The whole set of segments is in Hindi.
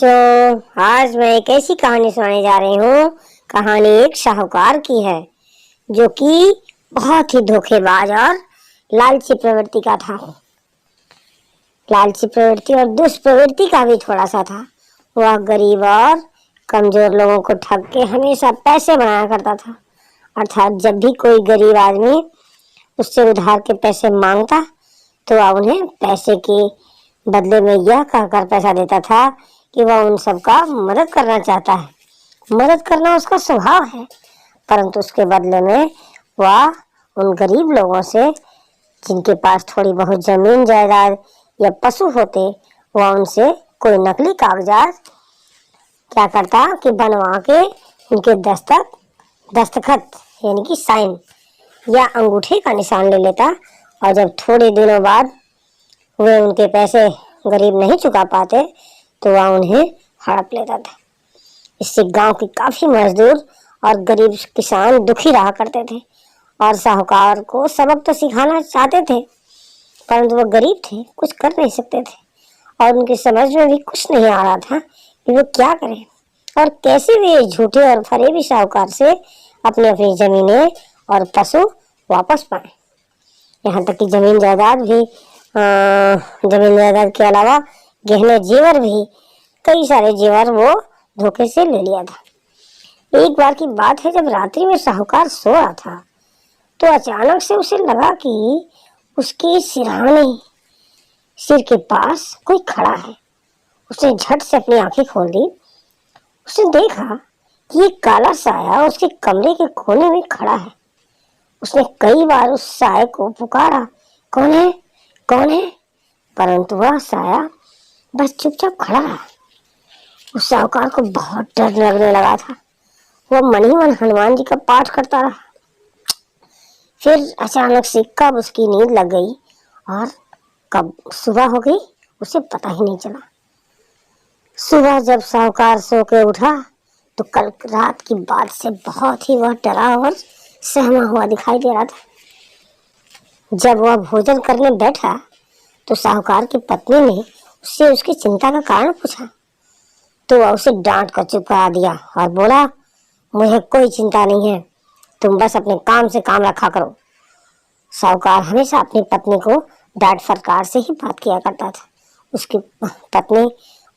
बच्चों, आज मैं एक ऐसी कहानी सुनाने जा रही हूँ। कहानी एक शाहूकार की है जो कि बहुत ही धोखेबाज और लालची प्रवृत्ति का था। लालची प्रवृत्ति और दुष्प्रवृत्ति का भी थोड़ा सा था। वह गरीब और कमजोर लोगों को ठग के हमेशा पैसे बनाया करता था। अर्थात जब भी कोई गरीब आदमी उससे उधार के पैसे मांगता तो वह उन्हें पैसे के बदले में यह कहकर पैसा देता था कि वह उन सबका मदद करना चाहता है। मदद करना उसका स्वभाव है, परंतु उसके बदले में वह उन गरीब लोगों से जिनके पास थोड़ी बहुत जमीन जायदाद या पशु होते, वह उनसे कोई नकली कागजात क्या करता कि बनवा के उनके दस्तखत यानी कि साइन या अंगूठे का निशान ले लेता। और जब थोड़े दिनों बाद वे उनके पैसे गरीब नहीं चुका पाते तो वह उन्हें हड़प लेता था। इससे गांव के काफी मजदूर और गरीब किसान दुखी रहा करते थे और साहूकार को सबक तो सिखाना चाहते थे, परंतु वह गरीब थे, कुछ कर नहीं सकते थे और उनकी समझ में भी कुछ नहीं आ रहा था कि वो क्या करें और कैसे वे झूठे और फरेबी साहूकार से अपनी अपनी जमीनें और पशु वापस पाए। यहाँ तक कि जमीन जायदाद के अलावा गहने जेवर भी, कई सारे जेवर वो धोखे से ले लिया था। एक बार की बात है, जब रात्रि में साहूकार सो रहा था तो अचानक से उसे लगा कि उसके सिर के पास कोई खड़ा है। उसने झट से अपनी आंखें खोल दी। उसने देखा कि एक काला साया उसके कमरे के कोने में खड़ा है। उसने कई बार उस साये को पुकारा, कौन है, कौन है, परंतु वह साया बस चुपचाप खड़ा रहा। उस साहूकार को बहुत डर लगने लगा था। वह मन ही मन हनुमान जी का पाठ करता रहा। फिर अचानक से कब उसकी नींद लग गई और कब सुबह हो गई उसे पता ही नहीं चला। सुबह जब साहूकार सो के उठा तो कल रात की बात से बहुत ही वह डरा और सहमा हुआ दिखाई दे रहा था। जब वह भोजन करने बैठा तो साहूकार की पत्नी ने उससे उसकी चिंता का कारण पूछा तो वह उसे डांट कर चुप करा दिया और बोला, मुझे कोई चिंता नहीं है, तुम बस अपने काम से काम रखा करो। साहूकार हमेशा अपनी पत्नी को डांट फटकार से ही बात किया करता था। उसकी पत्नी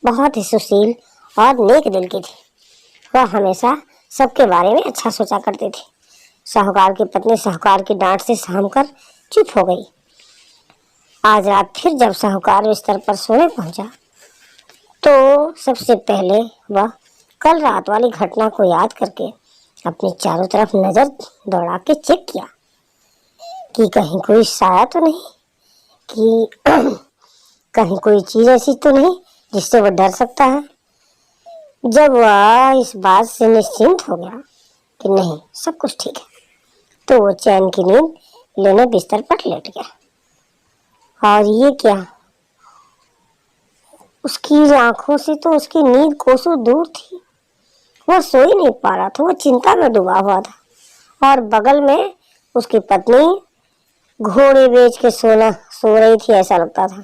बहुत ही सुशील और नेक दिल की थी। वह हमेशा सबके बारे में अच्छा सोचा करती थी। साहूकार की पत्नी साहूकार की डांट से सहम कर चुप हो गई। आज रात फिर जब साहूकार बिस्तर पर सोने पहुंचा तो सबसे पहले वह कल रात वाली घटना को याद करके अपनी चारों तरफ नजर दौड़ा के चेक किया कि कहीं कोई साया तो नहीं, कि कहीं कोई चीज ऐसी तो नहीं जिससे वह डर सकता है। जब वह इस बात से निश्चिंत हो गया कि नहीं, सब कुछ ठीक है, तो वो चैन की नींद लेने बिस्तर पर लेट गया। और ये क्या, उसकी आंखों से तो उसकी नींद कोसों दूर थी। वह सो ही नहीं पा रहा था, वो चिंता में डूबा हुआ था और बगल में उसकी पत्नी घोड़े बेच के सो रही थी, ऐसा लगता था।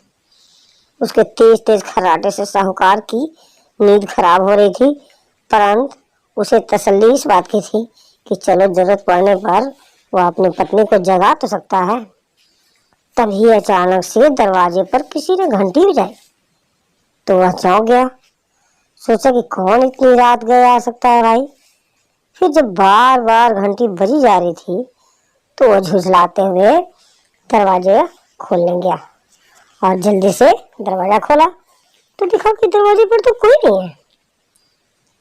उसके तेज तेज खर्राटे से साहूकार की नींद खराब हो रही थी, परंतु उसे तसल्ली इस बात की थी कि चलो जरूरत पड़ने पर वह अपनी पत्नी को जगा तो सकता है। तभी अचानक से दरवाजे पर किसी ने घंटी बजाई तो वह चौंक गया। सोचा कि कौन इतनी रात गए आ सकता है भाई। फिर जब बार बार घंटी बजी जा रही थी तो वह झुझलाते हुए दरवाजे खोलने गया और जल्दी से दरवाजा खोला तो देखा कि दरवाजे पर तो कोई नहीं है।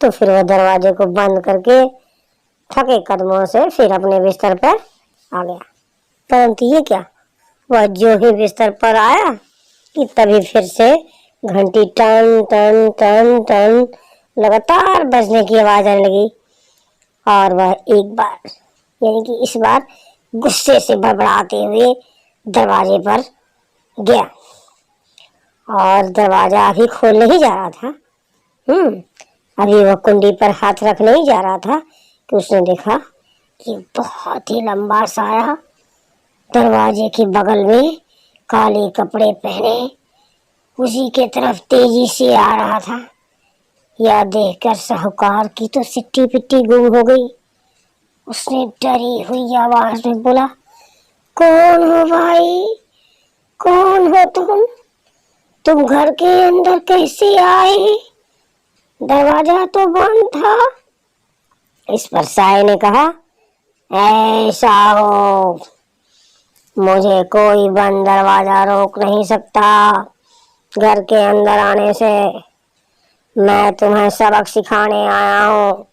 तो फिर वह दरवाजे को बंद करके थके कदमों से फिर अपने बिस्तर पर आ गया। परंतु ये क्या, वह जो ही बिस्तर पर आया कि तभी फिर से घंटी टन टन टन टन लगातार बजने की आवाज आने लगी और वह एक बार यानी कि इस बार गुस्से से बड़बड़ाते हुए दरवाजे पर गया और दरवाजा अभी खोलने ही जा रहा था। अभी वह कुंडी पर हाथ रखने ही जा रहा था कि उसने देखा कि बहुत ही लंबा साया दरवाजे के बगल में काले कपड़े पहने उसी के तरफ तेजी से आ रहा था। यह देखकर साहूकार की तो सिट्टी पिट्टी गुम हो गई। उसने डरी हुई आवाज में बोला, कौन हो भाई, कौन हो तुम घर के अंदर कैसे आए? दरवाजा तो बंद था। इस पर साये ने कहा, ऐसा हो, मुझे कोई बंद दरवाजा रोक नहीं सकता घर के अंदर आने से। मैं तुम्हें सबक सिखाने आया हूँ।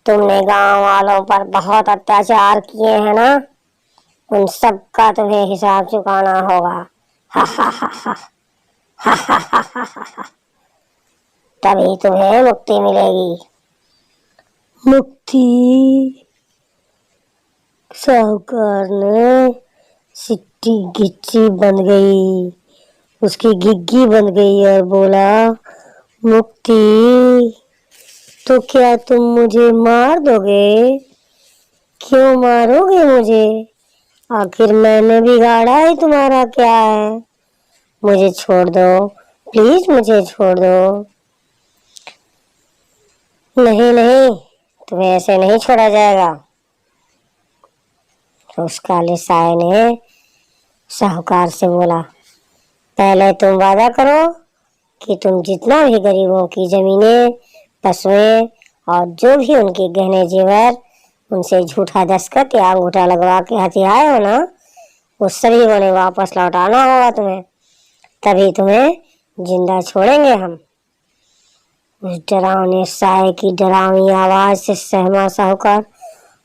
तुमने गांव वालों पर बहुत अत्याचार किए हैं ना, उन सब का तुम्हें हिसाब चुकाना होगा। हा हा हा हा हा हा हा हा हा। तभी तुम्हें मुक्ति मिलेगी। मुक्ति? साहूकार ने सिट्टी गिच्ची बन गई, उसकी गिग्गी बन गई और बोला, मुक्ति? तो क्या तुम मुझे मार दोगे? क्यों मारोगे मुझे? आखिर मैंने बिगाड़ा ही तुम्हारा क्या है? मुझे छोड़ दो, प्लीज मुझे छोड़ दो। नहीं नहीं, तुम्हें ऐसे नहीं छोड़ा जाएगा। तो उस काले साये ने साहूकार से बोला, पहले तुम वादा करो कि तुम जितना भी गरीबों की जमीनें, पशुएं और जो भी उनके गहने जेवर उनसे झूठा दस्तखत या अंगूठा लगवा के हथियाए हो ना, वो सभी को वापस लौटाना होगा तुम्हें, तभी तुम्हें जिंदा छोड़ेंगे हम। उस डरावने साये की डरावनी आवाज से सहमा साहूकार,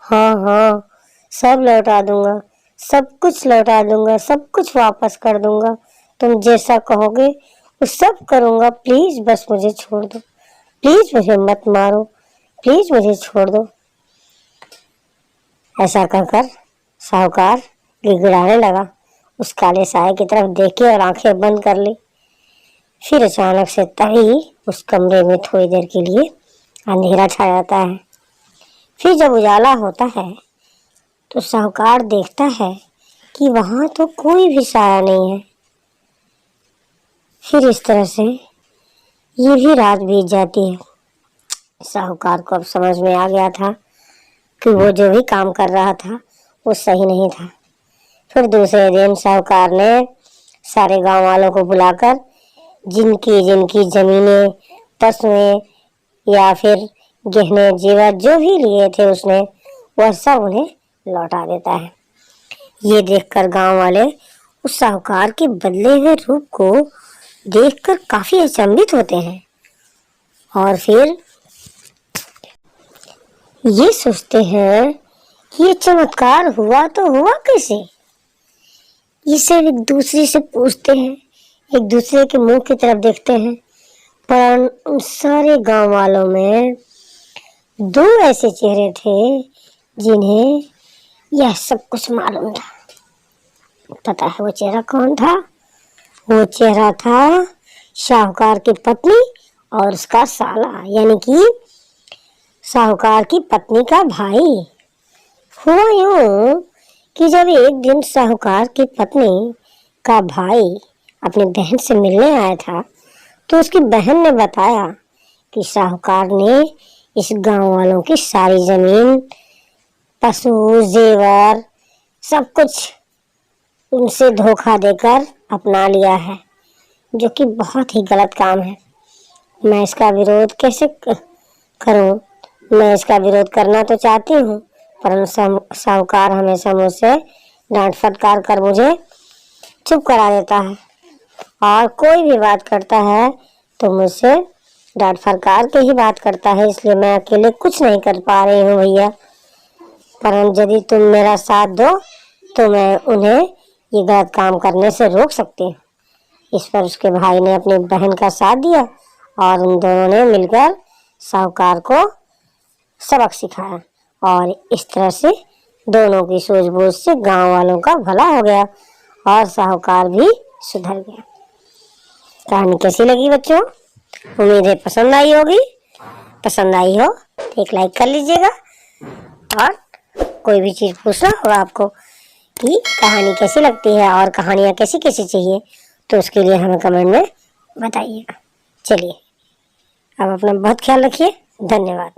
हाँ हाँ, सब लौटा दूंगा, सब कुछ लौटा दूंगा, सब कुछ वापस कर दूंगा। तुम जैसा कहोगे वो सब करूंगा। प्लीज बस मुझे छोड़ दो, प्लीज मुझे मत मारो, प्लीज मुझे छोड़ दो। ऐसा कहकर साहूकार गिड़गिड़ाने लगा। उस काले साये की तरफ देखी और आंखें बंद कर ली। फिर अचानक से तभी उस कमरे में थोड़ी देर के लिए अंधेरा छा जाता है। फिर जब उजाला होता है तो साहूकार देखता है कि वहां तो कोई भी साया नहीं है। फिर इस तरह से ये भी रात बीत जाती है। साहूकार को अब समझ में आ गया था कि वो जो भी काम कर रहा था वो सही नहीं था। फिर दूसरे दिन साहूकार ने सारे गांव वालों को बुलाकर जिनकी जिनकी जमीनें, पशुएं या फिर गहने जेवर जो भी लिए थे उसने, वह सब उन्हें लौटा देता है। ये देखकर गांव वाले उस साहूकार के बदले हुए रूप को देखकर काफी अचंभित होते हैं और फिर ये सोचते हैं कि ये चमत्कार हुआ तो हुआ कैसे। ये सब एक दूसरे से पूछते हैं, एक दूसरे के मुंह की तरफ देखते हैं, पर उन सारे गांव वालों में दो ऐसे चेहरे थे जिन्हें यह सब कुछ मालूम था। पता है वो चेहरा कौन था? वो चेहरा था साहूकार की पत्नी और उसका साला, यानी कि साहूकार की पत्नी का भाई। हुआ यूं कि जब एक दिन साहूकार की पत्नी का भाई अपनी बहन से मिलने आया था तो उसकी बहन ने बताया कि साहूकार ने इस गांव वालों की सारी जमीन, पशु, जेवर, सब कुछ उनसे धोखा देकर अपना लिया है, जो कि बहुत ही गलत काम है। मैं इसका विरोध कैसे करूं? मैं इसका विरोध करना तो चाहती हूँ, परंतु साहूकार हमेशा मुझसे डांट फटकार कर मुझे चुप करा देता है और कोई भी बात करता है तो मुझसे डांट फटकार के ही बात करता है, इसलिए मैं अकेले कुछ नहीं कर पा रही हूँ भैया। परंतु यदि तुम मेरा साथ दो तो मैं उन्हें ये गलत काम करने से रोक सकती हूँ। इस पर उसके भाई ने अपनी बहन का साथ दिया और उन दोनों ने मिलकर साहूकार को सबक सिखाया और इस तरह से दोनों की सूझबूझ से गांव वालों का भला हो गया और साहूकार भी सुधर गया। कहानी कैसी लगी बच्चों? उम्मीद है पसंद आई होगी। पसंद आई हो तो एक लाइक कर लीजिएगा और कोई भी चीज़ पूछना होगा आपको कि कहानी कैसी लगती है और कहानियाँ कैसी कैसी चाहिए तो उसके लिए हमें कमेंट में बताइएगा। चलिए आप अपना बहुत ख्याल रखिए। धन्यवाद।